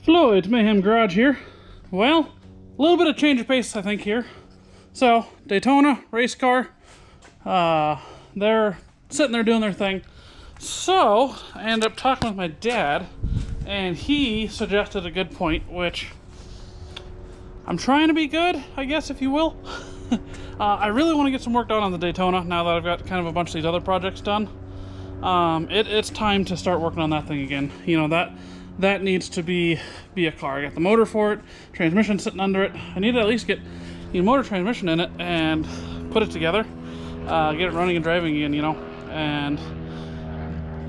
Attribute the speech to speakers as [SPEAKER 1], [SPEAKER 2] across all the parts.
[SPEAKER 1] Floyd's Mayhem Garage here. Well, a little bit of change of pace I think here. So, Daytona, race car, they're sitting there doing their thing. So, I ended up talking with my dad, and he suggested a good point, which I'm trying to be good, I guess, if you will. I really want to get some work done on the Daytona now that I've got kind of a bunch of these other projects done. It's time to start working on that thing again. You know, that needs to be a car. I got the motor for it, transmission sitting under it. I need to at least get motor transmission in it and put it together, get it running and driving again, you know, and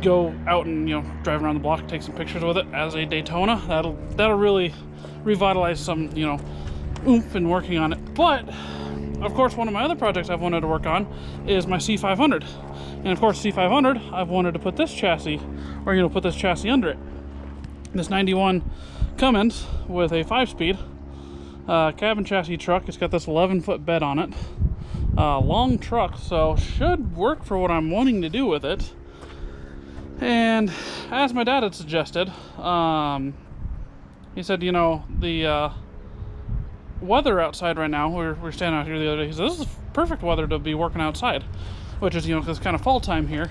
[SPEAKER 1] go out and, you know, drive around the block, take some pictures with it as a Daytona. That'll really revitalize some, you know, oomph in working on it. But of course, one of my other projects I've wanted to work on is my C500. And of course, C500, I've wanted to put this chassis, or, you know, put this chassis under it. This 91 Cummins with a 5-speed cabin chassis truck. It's got this 11-foot bed on it. Long truck, so should work for what I'm wanting to do with it. And as my dad had suggested, he said, you know, the weather outside right now, we're standing out here the other day, he said, this is perfect weather to be working outside, which is, you know, it's kind of fall time here.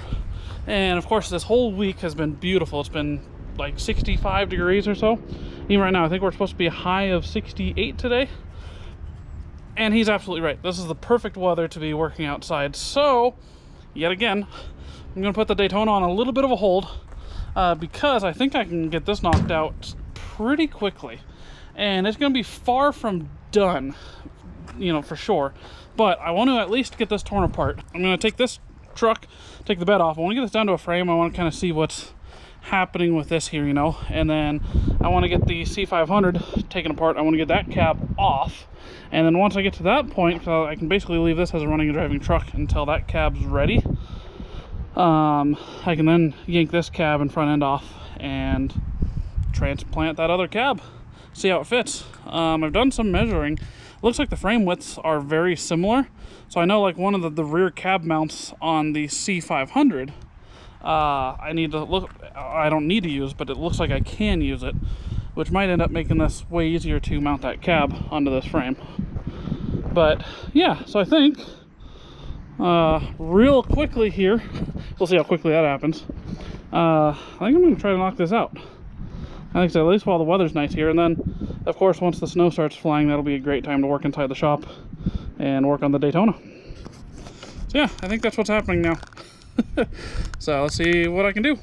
[SPEAKER 1] And of course, this whole week has been beautiful. It's been like 65 degrees or so. Even right now, I think we're supposed to be a high of 68 today. And he's absolutely right. This is the perfect weather to be working outside. So, yet again, I'm going to put the Daytona on a little bit of a hold because I think I can get this knocked out pretty quickly. And it's going to be far from done, you know, for sure. But I want to at least get this torn apart. I'm going to take this truck, take the bed off. I want to get this down to a frame. I want to kind of see what's happening with this here, you know. And then I want to get the C500 taken apart. I want to get that cab off. And then once I get to that point, I can basically leave this as a running and driving truck until that cab's ready. I can then yank this cab and front end off and transplant that other cab. See how it fits. I've done some measuring. Looks like the frame widths are very similar. So I know, like, one of the rear cab mounts on the C500, I don't need to use, but it looks like I can use it, which might end up making this way easier to mount that cab onto this frame. But yeah, so I think real quickly here, we'll see how quickly that happens. I think I'm going to try to knock this out. I think so, at least while the weather's nice here. And then, of course, once the snow starts flying, that'll be a great time to work inside the shop and work on the Daytona. So yeah, I think that's what's happening now. So let's see what I can do.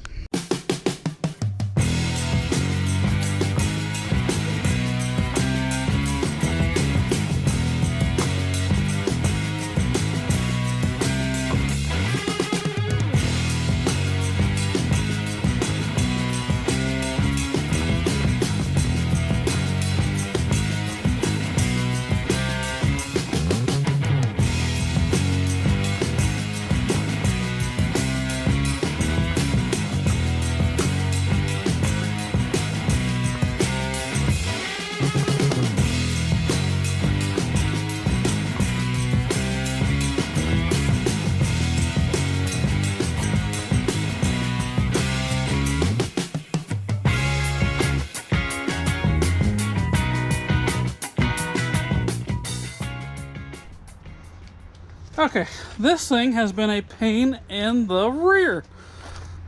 [SPEAKER 1] Okay, this thing has been a pain in the rear.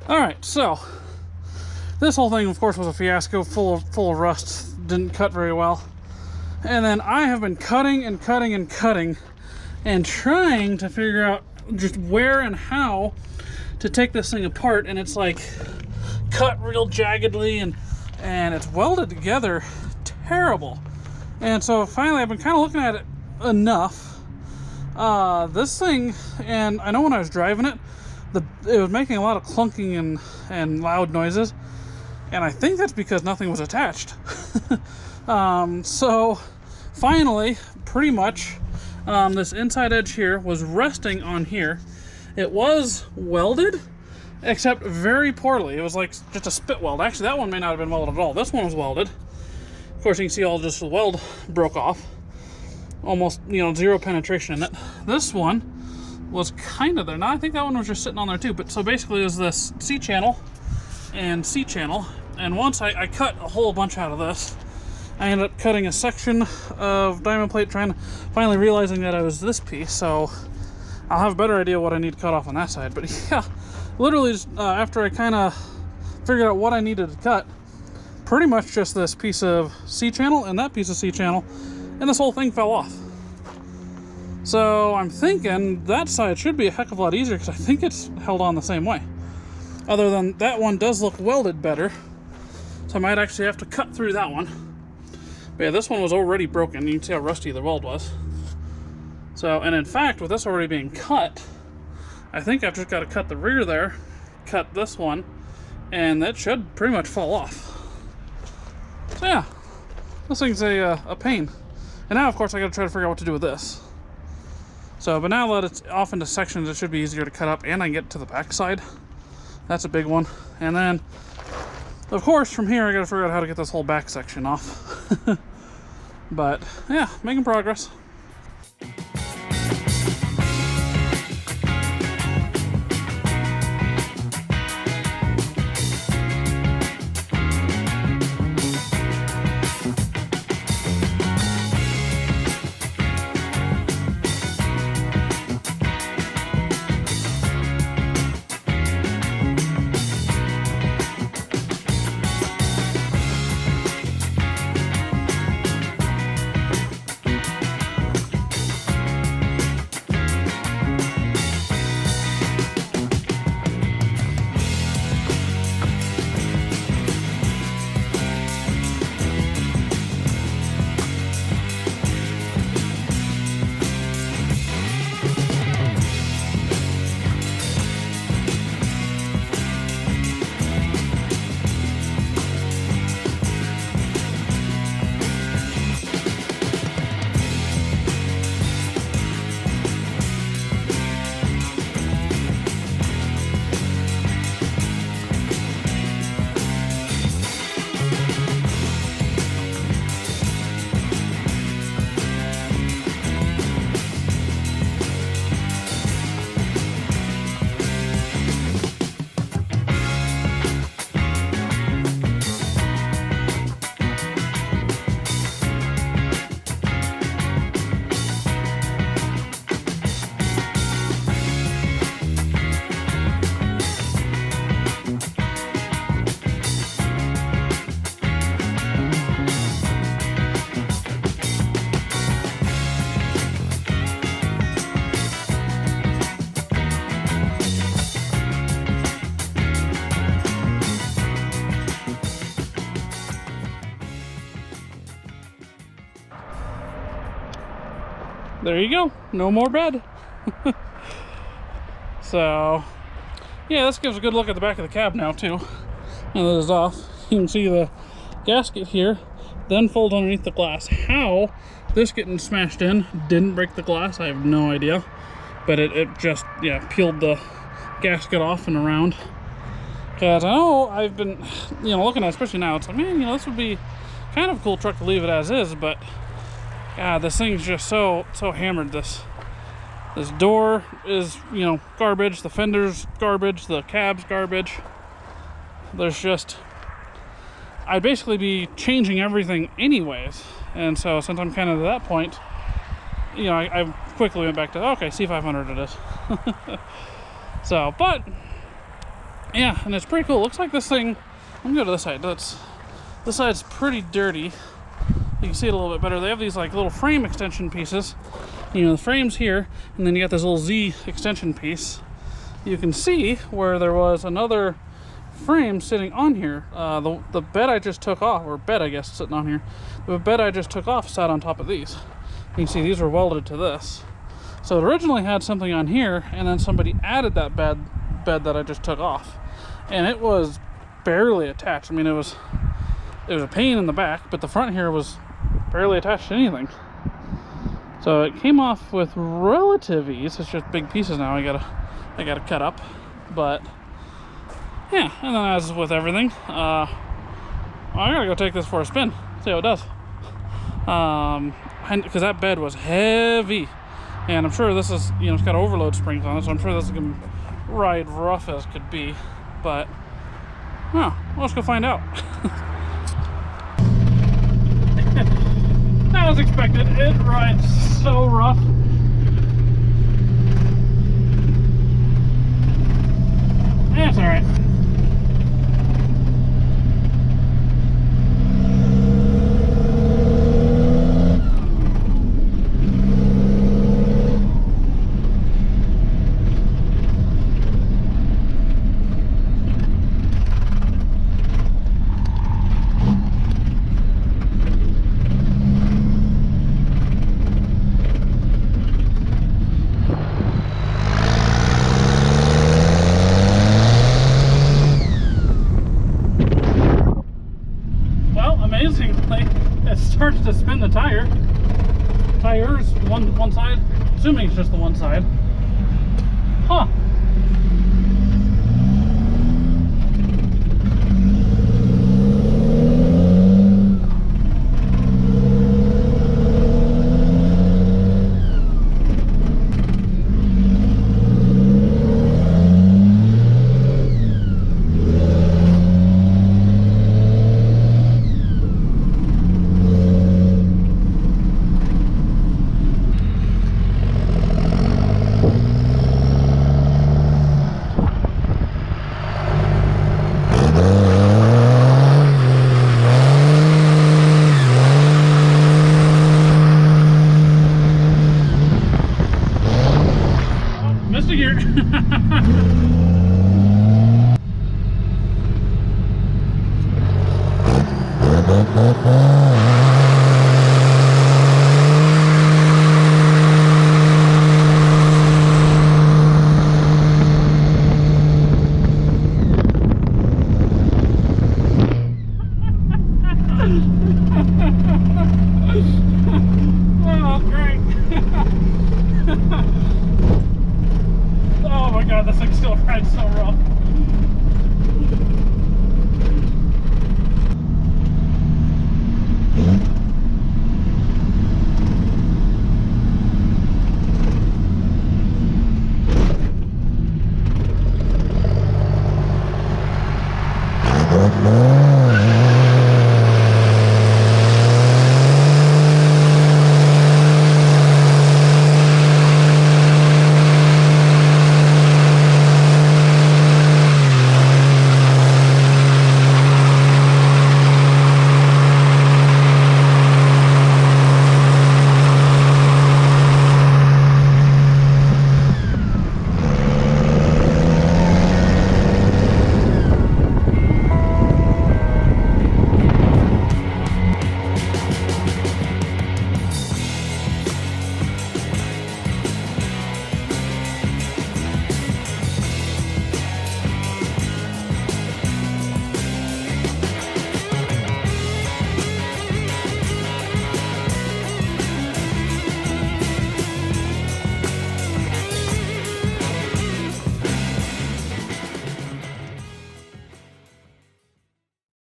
[SPEAKER 1] All right, so this whole thing, of course, was a fiasco, full of rust, didn't cut very well. And then I have been cutting and cutting and cutting and trying to figure out just where and how to take this thing apart. And it's like cut real jaggedly and it's welded together terrible. And so finally I've been kind of looking at it enough. This thing, and I know when I was driving it, it was making a lot of clunking and loud noises, and I think that's because nothing was attached. So finally, pretty much, this inside edge here was resting on here. It was welded, except very poorly. It was like just a spit weld. Actually, that one may not have been welded at all. This one was welded. Of course, you can see all just the weld broke off. Almost, you know, zero penetration in it. This one was kind of there. Now, I think that one was just sitting on there too. But so basically, it was this C channel and C channel, And once I cut a whole bunch out of this, I ended up cutting a section of diamond plate, finally realizing that I was this piece, so I'll have a better idea what I need to cut off on that side. But yeah, literally just, after I kind of figured out what I needed to cut, pretty much just this piece of C-channel and that piece of C-channel, and this whole thing fell off. So I'm thinking that side should be a heck of a lot easier because I think it's held on the same way. Other than that one does look welded better, so I might actually have to cut through that one. But yeah, this one was already broken. You can see how rusty the weld was. So, and in fact, with this already being cut, I think I've just got to cut the rear there, cut this one, and that should pretty much fall off. So yeah, this thing's a pain. And now, of course, I got to try to figure out what to do with this. So, but now that it's off into sections, it should be easier to cut up, and I can get to the back side. That's a big one. And then, of course, from here, I got to figure out how to get this whole back section off. But yeah, making progress. There you go, no more bed. So yeah, this gives a good look at the back of the cab now too. Now that it's off, you can see the gasket here, then fold underneath the glass. How this getting smashed in didn't break the glass, I have no idea. But it just, yeah, peeled the gasket off and around. Because I know I've been, looking at it, especially now, it's like, man, this would be kind of a cool truck to leave it as is, but God, this thing's just so hammered. This door is, garbage. The fender's garbage. The cab's garbage. There's just, I'd basically be changing everything anyways. And so since I'm kind of at that point, I quickly went back to, okay, C500 it is. So, but yeah, and it's pretty cool. Looks like this thing, I'm going to go to this side. This side's pretty dirty. You can see it a little bit better. They have these like little frame extension pieces. The frame's here, and then you got this little Z extension piece. You can see where there was another frame sitting on here. The bed I just took off, or bed I guess sitting on here. The bed I just took off sat on top of these. You can see these were welded to this. So it originally had something on here, and then somebody added that bed that I just took off. And it was barely attached. I mean, it was a pain in the back, but the front here was barely attached to anything. So it came off with relative ease. It's just big pieces now I gotta cut up. But yeah, and then as with everything, I gotta go take this for a spin, see how it does. Because that bed was heavy, and I'm sure this is, it's got overload springs on it, so I'm sure this is gonna ride rough as could be. But Oh, well, let's go find out. That was expected. It rides so rough. That's alright. Amazingly, it starts to spin the tires one side, assuming it's just the one side. Huh. Missed a gear. Oh, great. Oh my god, this thing still rides so rough.